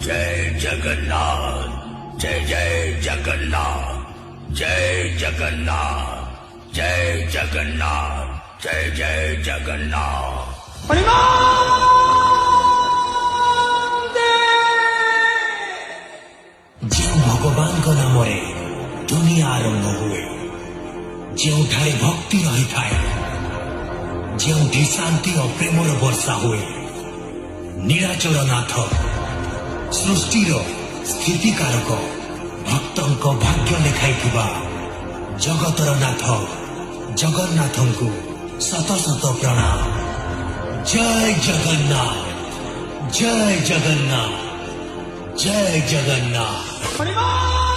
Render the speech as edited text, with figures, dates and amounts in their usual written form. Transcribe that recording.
जय जगन्नाथ जय जय जगन्नाथ जय जगन्नाथ जय जगन्नाथ जय जय जगन्नाथ। ଯେଉଁ ଭଗବାନଙ୍କ ନାମରେ ଦୁନିଆ ଆରମ୍ଭ ହୁଏ, ଯେଉଁଠାରେ ଭକ୍ତି ରହିଥାଏ, ଯେଉଁଠି ଶାନ୍ତି ଓ ପ୍ରେମର ବର୍ଷା ହୁଏ, ନିରାଚଳ ନାଥ ସୃଷ୍ଟିର ସ୍ଥିତିକାରକ ଭକ୍ତଙ୍କ ଭାଗ୍ୟ ଲେଖାଇଥିବା ଜଗତର ନାଥ ଜଗନ୍ନାଥଙ୍କୁ ଶତ ଶତ ପ୍ରଣାମ। ଜୟ ଜଗନ୍ନାଥ ଜୟ ଜଗନ୍ନାଥ ଜୟ ଜଗନ୍ନାଥ।